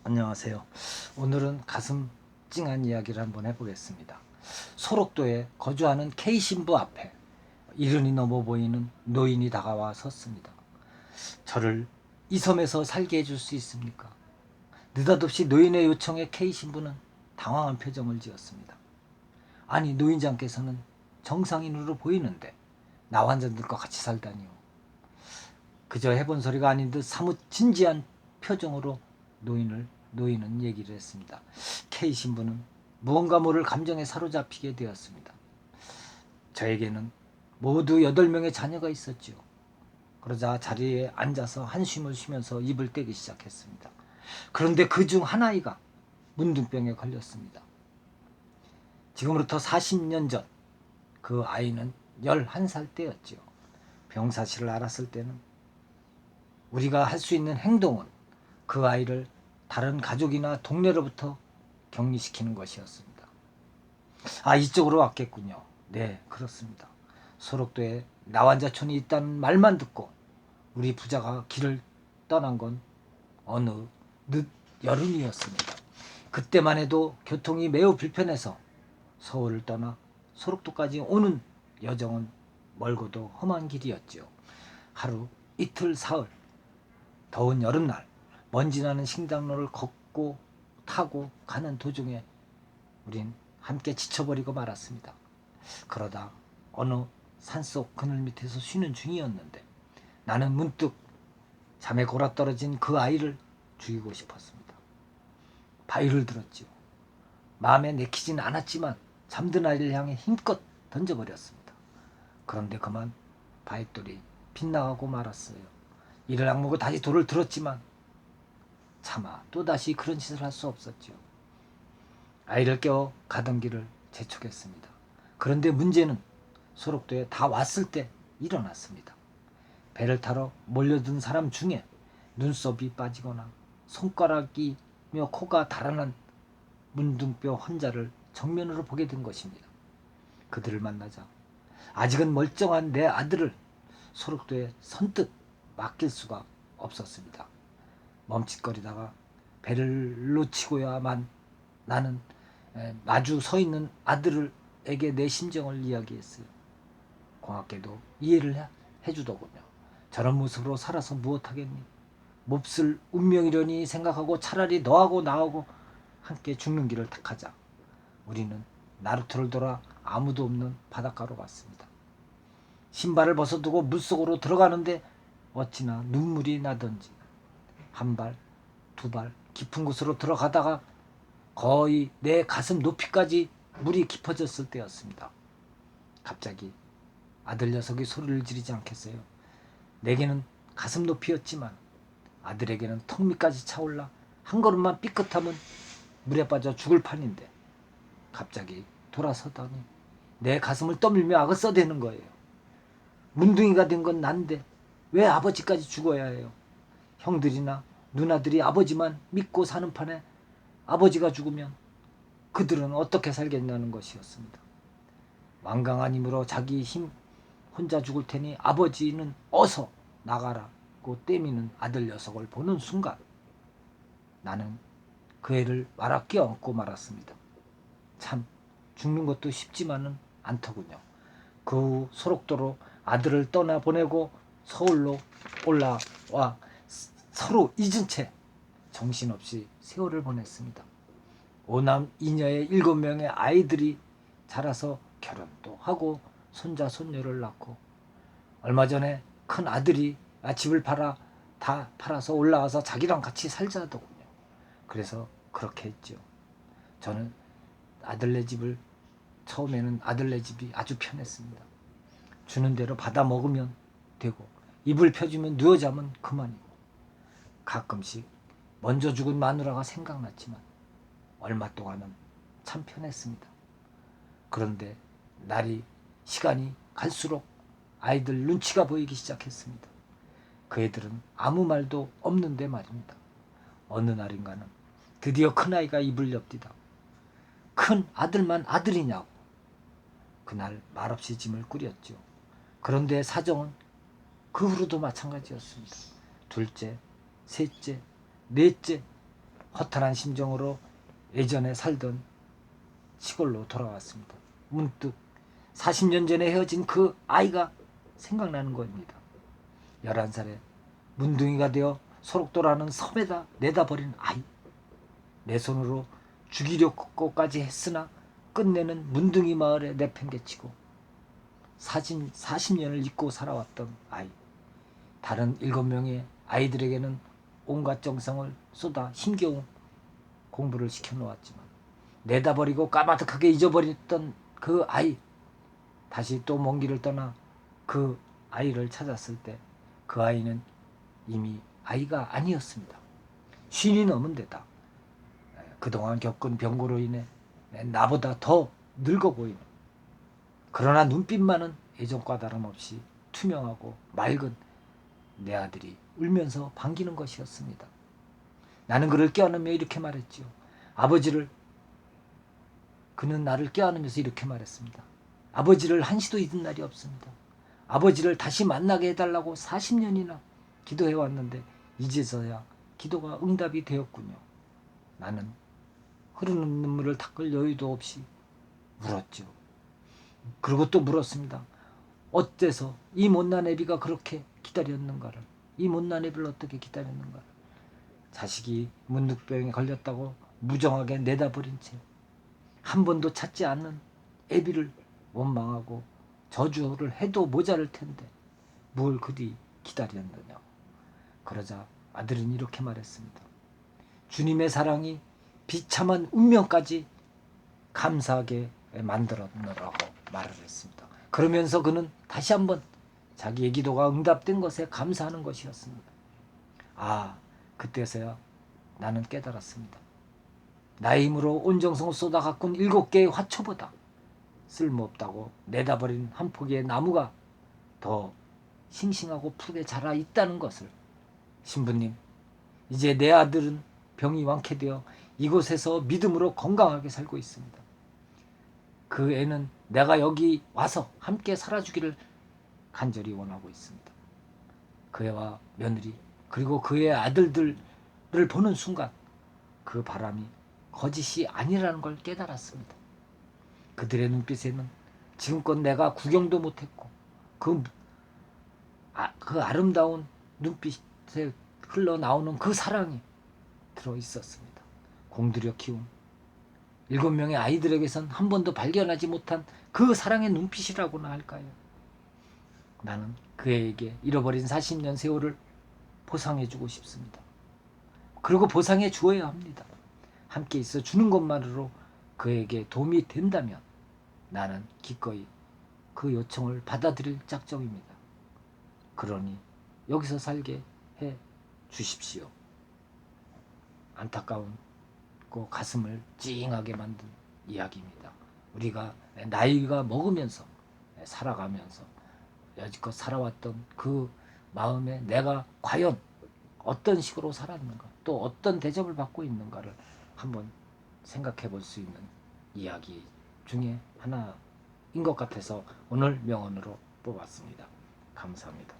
안녕하세요. 오늘은 가슴 찡한 이야기를 한번 해보겠습니다. 소록도에 거주하는 K신부 앞에 이른이 넘어 보이는 노인이 다가와 섰습니다. 저를 이 섬에서 살게 해줄 수 있습니까? 느닷없이 노인의 요청에 K신부는 당황한 표정을 지었습니다. 아니, 노인장께서는 정상인으로 보이는데 나 환자들과 같이 살다니요. 그저 해본 소리가 아닌 듯 사뭇 진지한 표정으로 노인은 얘기를 했습니다. K 신부는 무언가 모를 감정에 사로잡히게 되었습니다. 저에게는 모두 8명의 자녀가 있었지요. 그러자 자리에 앉아서 한숨을 쉬면서 입을 떼기 시작했습니다. 그런데 그중 한 아이가 문둥병에 걸렸습니다. 지금으로부터 40년 전 그 아이는 11살 때였지요. 병사실을 알았을 때는 우리가 할 수 있는 행동은 그 아이를 다른 가족이나 동네로부터 격리시키는 것이었습니다. 아, 이쪽으로 왔겠군요. 네, 그렇습니다. 소록도에 나환자촌이 있다는 말만 듣고 우리 부자가 길을 떠난 건 어느 늦 여름이었습니다. 그때만 해도 교통이 매우 불편해서 서울을 떠나 소록도까지 오는 여정은 멀고도 험한 길이었지요. 하루, 이틀, 사흘, 더운 여름날 먼지 나는 신당로를 걷고 타고 가는 도중에 우린 함께 지쳐버리고 말았습니다. 그러다 어느 산속 그늘 밑에서 쉬는 중이었는데 나는 문득 잠에 골아떨어진 그 아이를 죽이고 싶었습니다. 바위를 들었지요. 마음에 내키진 않았지만 잠든 아이를 향해 힘껏 던져버렸습니다. 그런데 그만 바위돌이 빗나가고 말았어요. 이를 악물고 다시 돌을 들었지만 차마 또다시 그런 짓을 할 수 없었지요. 아이를 깨워 가던 길을 재촉했습니다. 그런데 문제는 소록도에 다 왔을 때 일어났습니다. 배를 타러 몰려든 사람 중에 눈썹이 빠지거나 손가락이며 코가 달아난 문둥뼈 환자를 정면으로 보게 된 것입니다. 그들을 만나자 아직은 멀쩡한 내 아들을 소록도에 선뜻 맡길 수가 없었습니다. 멈칫거리다가 배를 놓치고야만 나는 마주 서 있는 아들에게 내 심정을 이야기했어요. 고맙게도 이해를 해주더군요. 저런 모습으로 살아서 무엇하겠니? 몹쓸 운명이려니 생각하고 차라리 너하고 나하고 함께 죽는 길을 택하자. 우리는 나루터를 돌아 아무도 없는 바닷가로 갔습니다. 신발을 벗어두고 물속으로 들어가는데 어찌나 눈물이 나던지 한 발, 두 발 깊은 곳으로 들어가다가 거의 내 가슴 높이까지 물이 깊어졌을 때였습니다. 갑자기 아들 녀석이 소리를 지르지 않겠어요. 내게는 가슴 높이였지만 아들에게는 턱 밑까지 차올라 한 걸음만 삐끗하면 물에 빠져 죽을 판인데 갑자기 돌아서더니 내 가슴을 떠밀며 악을 써대는 거예요. 문둥이가 된 건 난데 왜 아버지까지 죽어야 해요? 형들이나 누나들이 아버지만 믿고 사는 판에 아버지가 죽으면 그들은 어떻게 살겠냐는 것이었습니다. 완강한 힘으로 자기 힘 혼자 죽을 테니 아버지는 어서 나가라고 떼미는 아들 녀석을 보는 순간 나는 그 애를 말아 껴안고 말았습니다. 참 죽는 것도 쉽지만은 않더군요. 그 후 소록도로 아들을 떠나보내고 서울로 올라와 서로 잊은 채 정신없이 세월을 보냈습니다. 오남 이녀의 7명의 아이들이 자라서 결혼도 하고 손자 손녀를 낳고 얼마 전에 큰 아들이 집을 다 팔아서 올라와서 자기랑 같이 살자더군요. 그래서 그렇게 했죠. 저는 아들네 집을 처음에는 아들네 집이 아주 편했습니다. 주는 대로 받아 먹으면 되고 이불 펴주면 누워 자면 그만이고 가끔씩 먼저 죽은 마누라가 생각났지만 얼마 동안은 참 편했습니다. 그런데 시간이 갈수록 아이들 눈치가 보이기 시작했습니다. 그 애들은 아무 말도 없는데 말입니다. 어느 날인가는 드디어 큰아이가 입을 엽디다. 큰 아들만 아들이냐고. 그날 말없이 짐을 꾸렸죠. 그런데 사정은 그 후로도 마찬가지였습니다. 둘째, 셋째, 넷째 허탈한 심정으로 예전에 살던 시골로 돌아왔습니다. 문득 40년 전에 헤어진 그 아이가 생각나는 겁니다. 11살에 문둥이가 되어 소록도라는 섬에다 내다버린 아이. 내 손으로 죽이려고까지 했으나 끝내는 문둥이 마을에 내팽개치고 40년을 잊고 살아왔던 아이. 다른 7명의 아이들에게는 온갖 정성을 쏟아 힘겨운 공부를 시켜놓았지만 내다버리고 까마득하게 잊어버렸던 그 아이. 다시 또 먼 길을 떠나 그 아이를 찾았을 때 그 아이는 이미 아이가 아니었습니다. 50이 넘은 데다 그동안 겪은 병고로 인해 나보다 더 늙어 보이는, 그러나 눈빛만은 예전과 다름없이 투명하고 맑은 내 아들이 울면서 반기는 것이었습니다. 나는 그를 껴안으며 이렇게 말했지요. 그는 나를 껴안으면서 이렇게 말했습니다. 아버지를 한시도 잊은 날이 없습니다. 아버지를 다시 만나게 해달라고 40년이나 기도해왔는데 이제서야 기도가 응답이 되었군요. 나는 흐르는 눈물을 닦을 여유도 없이 물었죠. 그리고 또 물었습니다. 어째서 이 못난 애비가 그렇게 기다렸는가를, 이 못난 애비를 어떻게 기다렸는가를. 자식이 문득병에 걸렸다고 무정하게 내다버린 채 한 번도 찾지 않는 애비를 원망하고 저주를 해도 모자랄 텐데 뭘 그리 기다렸느냐. 그러자 아들은 이렇게 말했습니다. 주님의 사랑이 비참한 운명까지 감사하게 만들었느라고 말을 했습니다. 그러면서 그는 다시 한번 자기의 기도가 응답된 것에 감사하는 것이었습니다. 그때서야 나는 깨달았습니다. 나의 힘으로 온 정성을 쏟아 가꾼 7개의 화초보다 쓸모없다고 내다버린 한 포기의 나무가 더 싱싱하고 푸르게 자라 있다는 것을. 신부님, 이제 내 아들은 병이 완쾌되어 이곳에서 믿음으로 건강하게 살고 있습니다. 그 애는 내가 여기 와서 함께 살아주기를 간절히 원하고 있습니다. 그 애와 며느리 그리고 그의 아들들을 보는 순간 그 바람이 거짓이 아니라는 걸 깨달았습니다. 그들의 눈빛에는 지금껏 내가 구경도 못했고 그 아름다운 눈빛에 흘러나오는 그 사랑이 들어있었습니다. 공들여 키운 7명의 아이들에게선 한 번도 발견하지 못한 그 사랑의 눈빛이라고나 할까요? 나는 그에게 잃어버린 40년 세월을 보상해주고 싶습니다. 그리고 보상해 주어야 합니다. 함께 있어 주는 것만으로 그에게 도움이 된다면 나는 기꺼이 그 요청을 받아들일 작정입니다. 그러니 여기서 살게 해 주십시오. 안타까운 가슴을 찡하게 만든 이야기입니다. 우리가 나이가 먹으면서 살아가면서 여지껏 살아왔던 그 마음에 내가 과연 어떤 식으로 살았는가, 또 어떤 대접을 받고 있는가를 한번 생각해 볼 수 있는 이야기 중에 하나인 것 같아서 오늘 명언으로 뽑았습니다. 감사합니다.